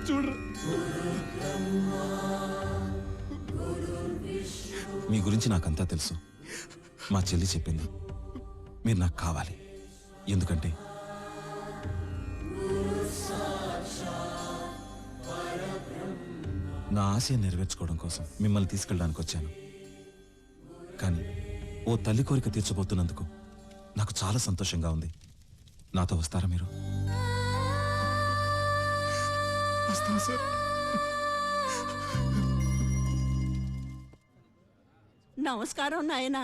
చూడు, మీ గురించి నాకంతా తెలుసు. మా చెల్లి చెప్పింది మీరు నాకు కావాలి. ఎందుకంటే నా ఆశయం నెరవేర్చుకోవడం కోసం మిమ్మల్ని తీసుకెళ్ళడానికి వచ్చాను. కానీ ఓ తల్లి కోరిక తీర్చబోతున్నందుకు నాకు చాలా సంతోషంగా ఉంది. నాతో వస్తారా మీరు? వస్తాను సార్. నమస్కారం నాయనా.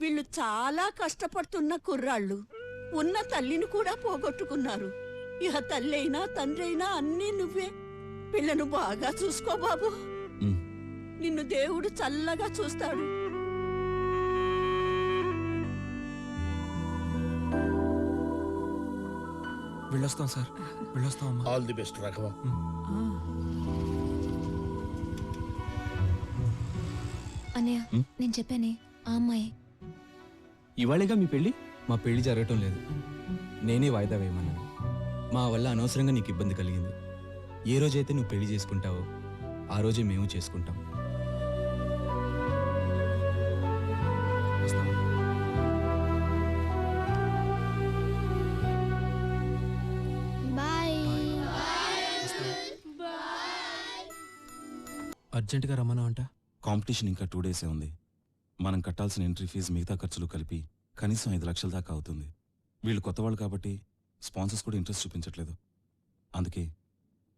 వీళ్ళు చాలా కష్టపడుతున్న కుర్రాళ్ళు. ఉన్న తల్లిని కూడా పోగొట్టుకున్నారు. ఇహ తల్లి అయినా తండ్రి అయినా అన్నీ నువ్వే. పిల్లను బాగా చూసుకో బాబు. నిన్ను దేవుడు చల్లగా చూస్తాడు. వెళ్ళొస్తాం సార్, వెళ్ళొస్తాం అమ్మా. All the best Raghava. అన్నయ్య, నేను చెప్పానే ఆ అమ్మాయి. ఇవాళేగా మీ పెళ్లి? మా పెళ్లి జరగటం లేదు. నేనే వాయిదా వేయమన్నాను. మా వల్ల అనవసరంగా నీకు ఇబ్బంది కలిగింది. ఏ రోజైతే నువ్వు పెళ్లి చేసుకుంటావో ఆ రోజే మేము చేసుకుంటాం. అర్జెంటుగా రమ్మన్నా అంట. కాంపిటీషన్ ఇంకా 2 డేసే ఉంది. మనం కట్టాల్సిన ఎంట్రీ ఫీజు మిగతా ఖర్చులు కలిపి కనీసం 5 లక్షల దాకా అవుతుంది. వీళ్ళు కొత్త వాళ్ళు కాబట్టి స్పాన్సర్స్ కూడా ఇంట్రెస్ట్ చూపించట్లేదు. అందుకే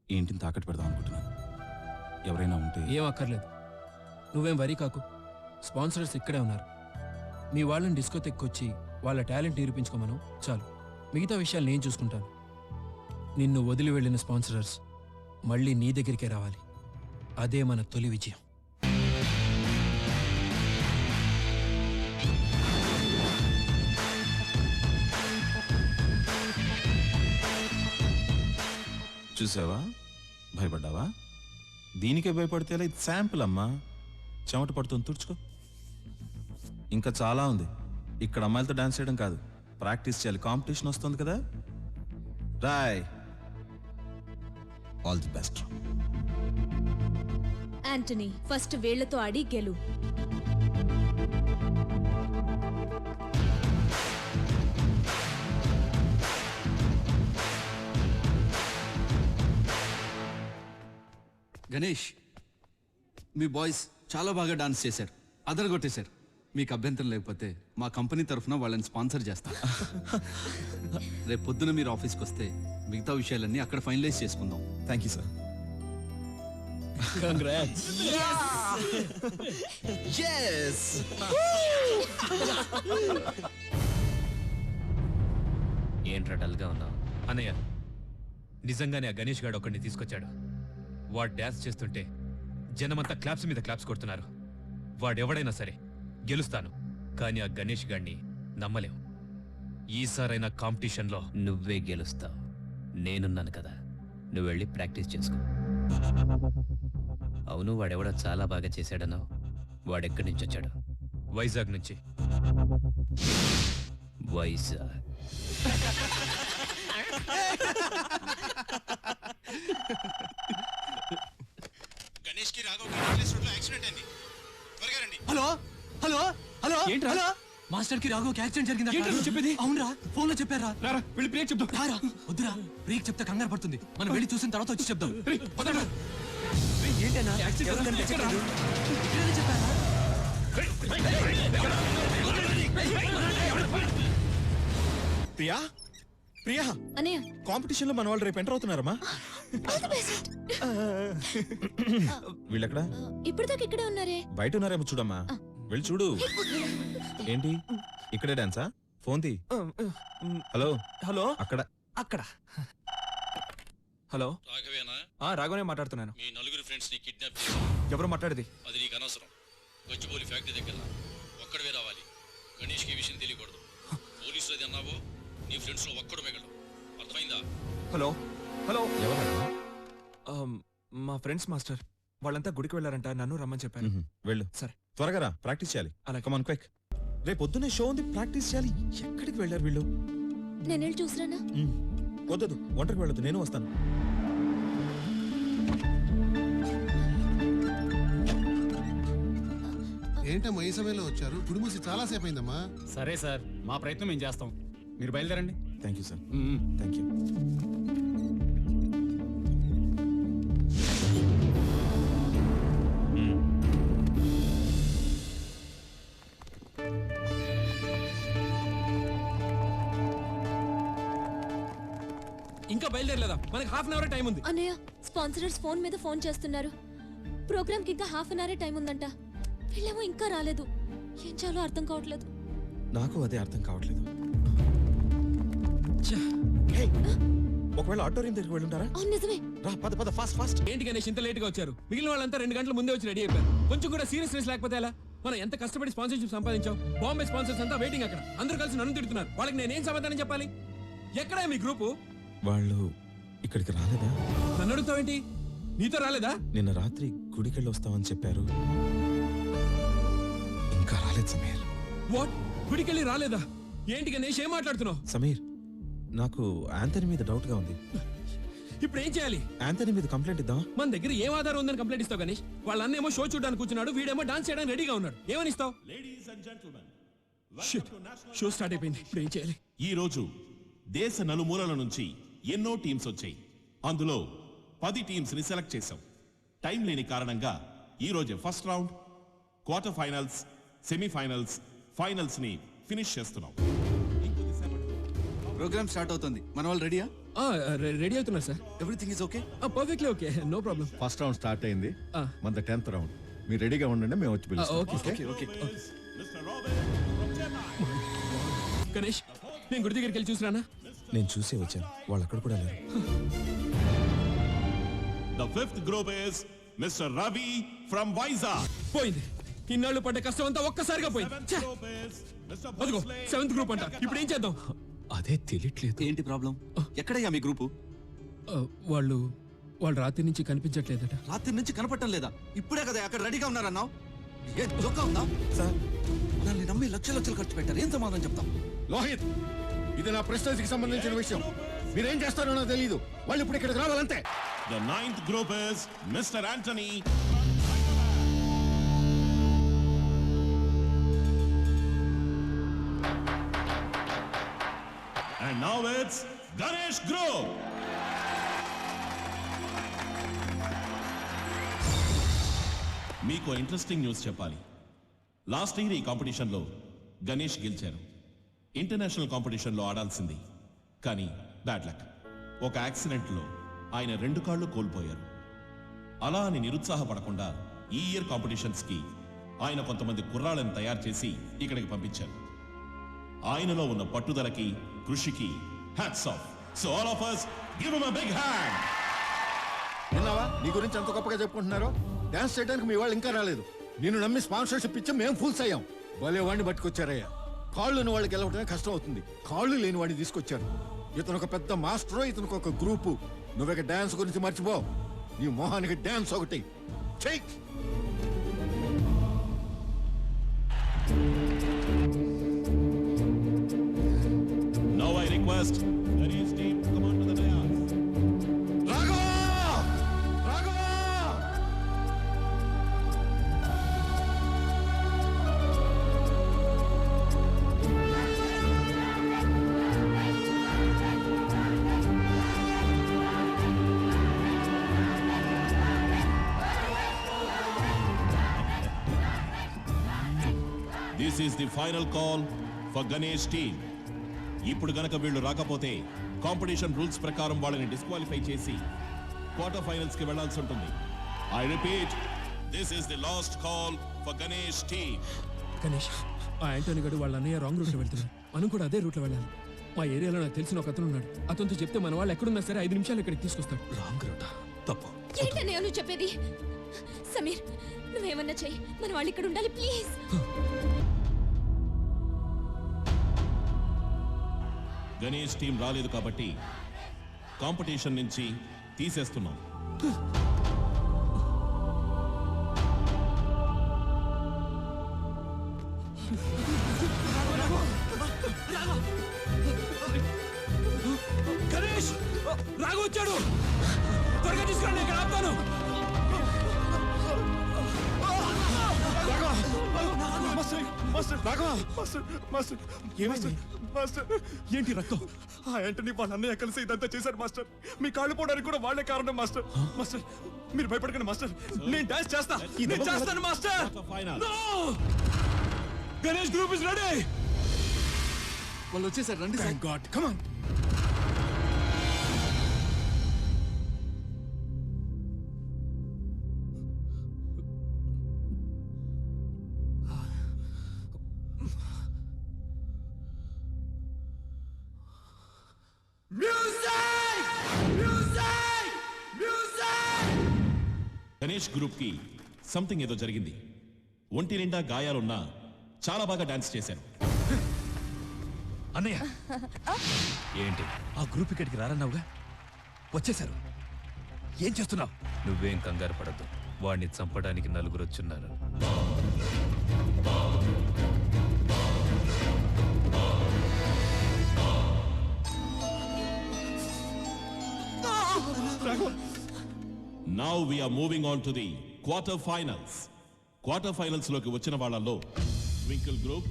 ఈ ఇంటిని తాకట్టు పెడదాం అనుకుంటున్నాను. ఎవరైనా ఉంటే. ఏం అక్కర్లేదు, నువ్వేం వరి కాకు. స్పాన్సర్స్ ఇక్కడే ఉన్నారు. మీ వాళ్ళని డిస్కోతెక్కొచ్చి వాళ్ళ టాలెంట్ నిరూపించుకోమను చాలు. మిగతా విషయాలు నేను చూసుకుంటాను. నిన్ను వదిలి వెళ్ళిన స్పాన్సరర్స్ మళ్ళీ నీ దగ్గరికే రావాలి. అదే మన తొలి విజయం. చూసావా, భయపడ్డావా? దీనికే భయపడితే ఇది శాంపుల్ అమ్మా. చెమట పడుతుంది, తుడుచుకో. ఇంకా చాలా ఉంది. ఇక్కడ అమ్మాయిలతో డాన్స్ చేయడం కాదు, ప్రాక్టీస్ చేయాలి. కాంపిటీషన్ వస్తుంది కదా. Rai, all the best. Antony, first వేళ్లతో ఆడి గెలు. గణేష్, మీ బాయ్స్ చాలా బాగా డాన్స్ చేశారు, అదరగొట్టేశారు. మీకు అభ్యంతరం లేకపోతే మా కంపెనీ తరఫున వాళ్ళని స్పాన్సర్ చేస్తాం. రేపు పొద్దున మీరు ఆఫీస్కి వస్తే మిగతా విషయాలన్నీ అక్కడ ఫైనలైజ్ చేసుకుందాం. Thank you sir. కంగ్రాట్స్. ఏంట్రా డల్గా ఉన్నావు? అన్నయ్య, నిజంగానే ఆ గణేష్ గాడు ఒకడిని తీసుకొచ్చాడు. వాడు డ్యాన్స్ చేస్తుంటే జనమంతా క్లాప్స్ మీద క్లాప్స్ కొడుతున్నారు. వాడెవడైనా సరే గెలుస్తాను, కానీ ఆ గణేష్ గాడిని నమ్మలేం. ఈసారైనా కాంపిటీషన్లో నువ్వే గెలుస్తావు. నేనున్నాను కదా, నువ్వు వెళ్ళి ప్రాక్టీస్ చేసుకో. అవును, వాడెవడో చాలా బాగా చేశాడనో. వాడెక్కడి నుంచి వచ్చాడు? వైజాగ్ నుంచి. వైజాగ్. గణేష్ కి రాఘవ్ యాక్సిడెంట్ అయింది. త్వరగా రండి. హలో హలో హలో, ఏంట్రా? మాస్టర్ కి రాఘవ్ యాక్సిడెంట్ జరిగింది. చెప్పేది అవునరా? ఫోన్ లో చెప్పారా? వెళ్ళి బ్రేక్ చెప్తాం. రారా, వద్దురా. బ్రేక్ చెప్తే కంగారు పడుతుంది. మనం వెళ్ళి చూసిన తర్వాత వచ్చి చెప్దాం. ఏంటన్నా చెప్పారా? ప్రియా, ప్రియా, అన్నయ్య, కాంపిటీషన్ లో మన వాళ్ళు రేపు ఎంటర్ అవుతున్నారమ్మా. వీళ్ళెక్కడా? ఇప్పటిదాకా ఇక్కడే ఉన్నారే. బయట ఉన్నారేమో చూడమ్మా, వెళ్ళి చూడు. ఏంటి ఇక్కడే డాన్సా? ఫోన్ తీ. హలో హలో, అక్కడ అక్కడ. హలో, రాఘవేనా? రాఘవనే మాట్లాడుతున్నాను. మీ నలుగురు ఫ్రెండ్స్ ని కిడ్నాప్ చేసి. ఎవరు మాట్లాడేది? అది నీకు అనవసరం. గచ్చిబౌలి ఫ్యాక్టరీ దగ్గర ఒక్కడవే రావాలి. గణేష్ కి విషయం తెలియకూడదు. పోలీసులు అది అన్నావో నీ ఫ్రెండ్స్ లో ఒక్కడు మిగలడు. అర్థమైందా? హలో హలో, ఎవరు? మా ఫ్రెండ్స్ మాస్టర్. వాళ్ళంతా గుడికి వెళ్ళారంట, నన్ను రమ్మని చెప్పాను. వెళ్ళు. సరే, త్వరగా రా, ప్రాక్టీస్ చేయాలి. అలాగే. Come on quick. రేపు పొద్దున్నే షో ఉంది, ప్రాక్టీస్ చేయాలి. ఎక్కడికి వెళ్ళారు వీళ్ళు? నేను వెళ్ళి చూసిరానా? వద్దదు, ఒంటరికి వెళ్ళదు, నేను వస్తాను. ఏంటమ్మా ఈ సమయంలో వచ్చారు? గుడి మూసి చాలా సేపు అయిందమ్మా. సరే సార్, మా ప్రయత్నం మేము చేస్తాం. మీరు బయలుదేరండి. Thank you sir, thank you. ఇంకా బయలుదేరలేదా? మనకి హాఫ్ అన్ అవర్ టైం ఉంది. అన్నయ్య, స్పాన్సరర్స్ ఫోన్ మీద ఫోన్ చేస్తున్నారు. ప్రోగ్రామ్ కి ఇంకా హాఫ్ అన్ అవర్ టైం ఉందంట. వీళ్ళేమో ఇంకా రాలేదు. ఏం చేయాలో అర్థం కావట్లేదు. నాకు అదే అర్థం కావట్లేదు. ఛ! హే, ఒకవేళ ఆడిటోరియం దగ్గరికి వెళ్ళుంటారా? అవును, నిజమే. రా, పద పద, ఫాస్ట్ ఫాస్ట్. ఏంటి గణేష్ ఇంత లేట్ గా వచ్చారు? మిగిలిన వాళ్ళంతా 2 గంటల ముందే వచ్చి రెడీ అయిపోయారు. కొంచెం కూడా సీరియస్నెస్ లేకపోతే ఎలా? మనం ఎంత కష్టపడి స్పాన్సర్షిప్ సంపాదించాం. బాంబే స్పాన్సర్స్ అంతా వెయిటింగ్ అక్కడ. అందరూ కలిసి నన్ను తిడుతున్నారు. వాళ్ళకి నేనేం సమాధానం చెప్పాలి? ఎక్కడా మీ గ్రూపు? వాళ్ళు ఇక్కడికి రాలేదా? నన్ను అడుగుతావేంటి? నీతో రాలేదా? నిన్న రాత్రి గుడికెళ్ళి వస్తామని చెప్పారు, ఇంకా రాలేదు సమీర్. వాట్? గుడికెళ్ళి రాలేదా? ఏంటి గణేష్, ఏం మాట్లాడుతున్నావు? సమీర్, నాకు యాంథనీ మీద డౌట్ గా ఉంది. ఇప్పుడు ఏం చేయాలి? యాంథనీ మీద కంప్లైంట్ ఇద్దాం. మన దగ్గర ఏం ఆధారం ఉందని కంప్లైంట్ ఇస్తావు గణేష్? వాళ్ళ అన్నేమో షో చూడడానికి కూర్చున్నాడు, వీడేమో డాన్స్ చేయడానికి రెడీగా ఉన్నాడు. ఏమని ఇస్తావు? షో స్టార్ట్ అయిపోయింది. ఇప్పుడు ఏం చేయాలి? ఈ రోజు దేశ నలుమూలల నుంచి ఎన్నో టీమ్స్ వచ్చాయి. అందులో 10 టీమ్స్ ని సెలెక్ట్ చేశాం. టైం లేని కారణంగా ఈ రోజే first round, quarter finals, semifinals, finals ని ఫినిష్ చేస్తున్నాం. ప్రోగ్రామ్ స్టార్ట్ అవుతుంది. మన వాళ్ళు రెడీయా? రెడీ అవుతున్నారు sir. Everything is okay? Perfectly okay, no problem. First round start అయింది. మన 10th రౌండ్. మీరు రెడీగా ఉండండి, మేము వచ్చి పిలుస్తాం. Okay okay. గణేష్, నేను గుడి దగ్గరికి వెళ్ళి చూసిరానా? నేను చూసే వచ్చాను, వాళ్ళు అక్కడ కూడా లేరు. The 5th group is Mr. Ravi from Vizag. పోయింది. ఇన్నాళ్ళు పడ్డ కష్టం అంతా ఒక్కసారిగా పోయింది. ఛే! Group is Mr. అదిగో Bhosle. 7th గ్రూప్ అంట. ఇప్పుడు ఏం చేద్దాం? అదే తెలియట్లేదు. ఏంటి ప్రాబ్లం? ఎక్కడయ్యా మీ గ్రూపు? వాళ్ళు రాత్రి నుంచి కనిపించట్లేదట. రాత్రి నుంచి కనపడటం లేదా? ఇప్పుడే కదా అక్కడ రెడీగా ఉన్నారన్నావు. ఏ జోకా ఉందా? సార్, నన్ను నమ్మి లక్షలు ఖర్చు పెట్టారు. ఏం సమాధానం చెప్తాం? లోహిత్, ఇది నా ప్రెస్టేజ్కి సంబంధించిన విషయం. మీరేం చేస్తారో నాకు తెలియదు. వాళ్ళు ఇప్పుడు ఇక్కడికి రావాలంతే. The 9th group is Mr. Anthony. And now it's Ganesh Group. మీకు ఇంట్రెస్టింగ్ న్యూస్ చెప్పాలి. లాస్ట్ ఇయర్ ఈ కాంపిటీషన్లో గణేష్ గెలిచారు. ఇంటర్నేషనల్ కాంపిటీషన్లో ఆడాల్సింది, కానీ బ్యాడ్ లక్. ఒక యాక్సిడెంట్లో ఆయన 2 కాళ్ళు కోల్పోయారు. అలా అని నిరుత్సాహపడకుండా ఈ ఇయర్ కాంపిటీషన్స్కి ఆయన కొంతమంది కుర్రాళ్ళని తయారు చేసి ఇక్కడికి పంపించారు. ఆయనలో ఉన్న పట్టుదలకి, కృషికి hats off. So all of us give him a big hand. విన్నావా నీ గురించి ఎంత గొప్పగా చెప్పుకుంటున్నారో? డాన్స్ చేయడానికి మీ వాళ్ళు ఇంకా రాలేదు. నిన్ను నమ్మి స్పాన్సర్షిప్ ఇచ్చి మేము ఫుల్స్ అయ్యాం. భలే వాడిని పట్టుకొచ్చారయ్యా. కాళ్ళు ఉన్న వాళ్ళకి గెలవడమే కష్టం అవుతుంది. కాళ్ళు లేని వాడిని తీసుకొచ్చారు. ఇతను ఒక పెద్ద మాస్టరు, ఇతనికి ఒక గ్రూపు. నువ్వెక డాన్స్ గురించి మర్చిపో. నీ మొహానికి డాన్స్ ఒకటి చెయ్. Now I request Ganesh team to come on to the dais. This is the final call for Ganesh team. ఇప్పుడు గనక వీళ్ళు రాకపోతే కాంపిటీషన్ రూల్స్ ప్రకారం వాళ్ళని డిస్క్వాలిఫై చేసి క్వార్టర్ ఫైనల్స్ కి వెళ్లాల్సి ఉంటుంది. I repeat, this is the last call for Ganesh team. Ganesh, ఆ యాంటోనీ గడు వాళ్ళ అన్నయ్య రాంగ్ రూట్లో వెళ్తున్నారు. మనం కూడా అదే రూట్లో వెళ్ళాలి. మా ఏరియాలో నాకు తెలిసిన ఒక అతను ఉన్నాడు. అతనితో చెప్తే మన వాళ్ళు ఎక్కడున్నా సరే 5 నిమిషాలు ఇక్కడికి తీసుకొస్తాడు. రాంగ్ రూటా? తప్పు. ఏంటన్నయ్య నువ్వు చెప్పేది? సమీర్, నువ్వేమన్నా చెయ్యి. మన వాళ్ళు ఇక్కడ ఉండాలి, ప్లీజ్. గణేష్ టీం రాలేదు కాబట్టి కాంపిటీషన్ నుంచి తీసేస్తున్నాం. రాఘవ వచ్చాడు, త్వరగా తీసుకురండి, ఇక్కడ ఆపుతాను. ఏంటి రక్తం? ఆ యాంటనీ వాళ్ళ అన్నయ్య కలిసి ఇదంతా చేశారు మాస్టర్. మీ కాళ్ళు పోవడానికి కూడా వాళ్ళే కారణం మాస్టర్. మాస్టర్ మీరు భయపడకండి మాస్టర్, నేను డాన్స్ చేస్తా, నేను చేస్తాను master. No! Ganesh group is ready. వాళ్ళు వచ్చేసారు, రండి sir. God come on. Ganesh group కి సంథింగ్ ఏదో జరిగింది. ఒంటి నిండా గాయాలున్నా చాలా బాగా డాన్స్ చేశారు. అన్నయ్య ఏంటి ఆ గ్రూప్ ఇక్కడికి రారన్నావుగా, వచ్చేసారు. ఏం చేస్తున్నావు? నువ్వేం కంగారు పడద్దు, వాడిని చంపడానికి నలుగురు వచ్చున్నారు. Now we're moving on to the quarter finals. Quarter finals లోకి వచ్చిన వాళ్ళల్లో Twinkle group,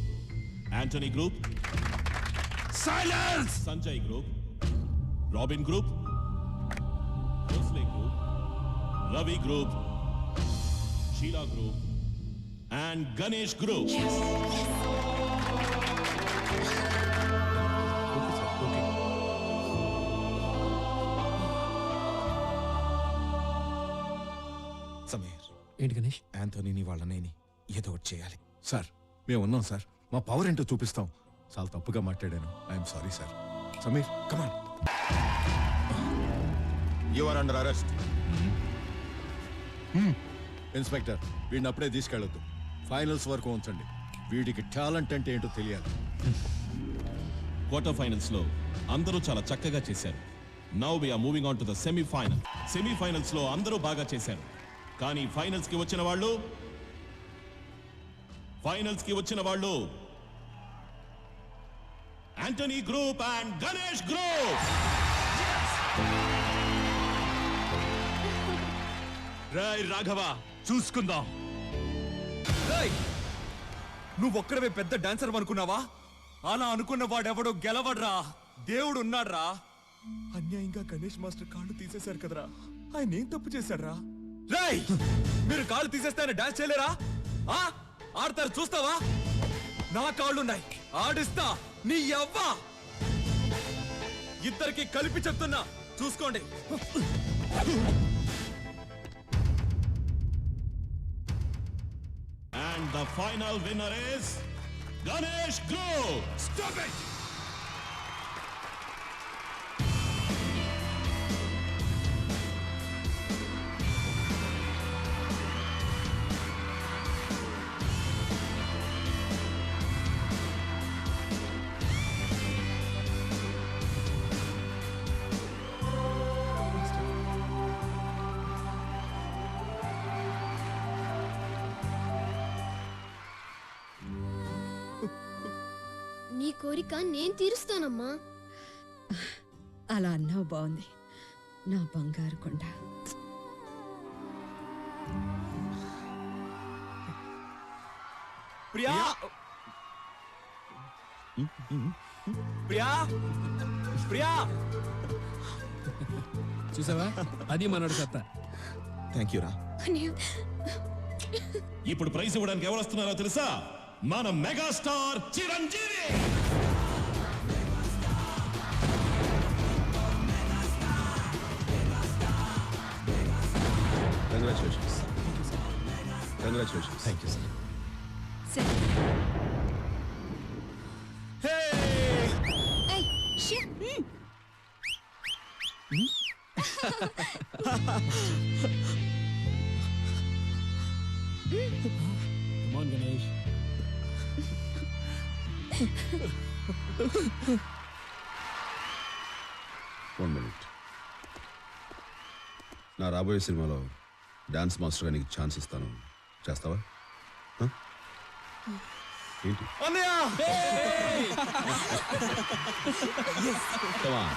Antony group, silence! Sanjay group, Robin group, Bhosle group, Ravi group, Sheela group and Ganesh group. Sameer, ఏంటి గణేష్? యాంథోనీని వాళ్ళని ఏదో ఒకటి చేయాలి. సార్ మేము ఉన్నాం సార్, మా పవర్ ఏంటో చూపిస్తాం. చాలా తప్పుగా మాట్లాడాను, I'm sorry sir. Sameer come on. You are under arrest. Inspector, వీడిని అప్పుడే తీసుకెళ్ళొద్దు, ఫైనల్స్ వరకు ఉంచండి. వీడికి టాలెంట్ అంటే ఏంటో తెలియాలి. క్వార్టర్ ఫైనల్స్ లో అందరూ చాలా చక్కగా చేశారు. Now we're moving on to the semifinal. Semifinals లో అందరూ బాగా చేశారు, కానీ ఫైనల్స్ కి వచ్చిన వాళ్ళు Antony group and Ganesh group. Rai Raghava, చూసుకుందాం. నువ్వు ఒక్కడవే పెద్ద డాన్సర్ అనుకున్నావా? అలా అనుకున్న వాడెవడో గెలవడ్రా, దేవుడు ఉన్నాడ్రా. అన్యాయంగా గణేష్ మాస్టర్ కాళ్ళు తీసేశారు కదరా, ఆయన ఏం తప్పు చేశాడ్రా? రాయ్, మీరు కాళ్ళు తీసేస్తే ఆయన డాన్స్ చేయలేరా? ఆడతారు, చూస్తావా? నా కాళ్ళున్నాయి, ఆడిస్తా. నీ యవ్వ, ఇద్దరికి కలిపి చెప్తున్నా, చూసుకోండి. And the final winner is Ganesh Group. Stop it! నీ కోరిక నేను తీరుస్తానమ్మా. అలా అన్నావు, బాగుంది నా బంగారు కొండ. ప్రియా, ప్రియా, ప్రియా. చూసావా, అది మనోడు సత్తా. థ్యాంక్ యూ రా. ఇప్పుడు ప్రైజ్ ఇవ్వడానికి ఎవరు వస్తున్నారో తెలుసా? మన megastar Chiranjeevi. Congratulations. Congratulations. Thank you sir. Come on, Ganesh. One minute. నా రాబోయే సినిమాలో డాన్స్ మాస్టర్గా నీకు ఛాన్స్ ఇస్తాను, చేస్తావా? ఏంటి? Come on.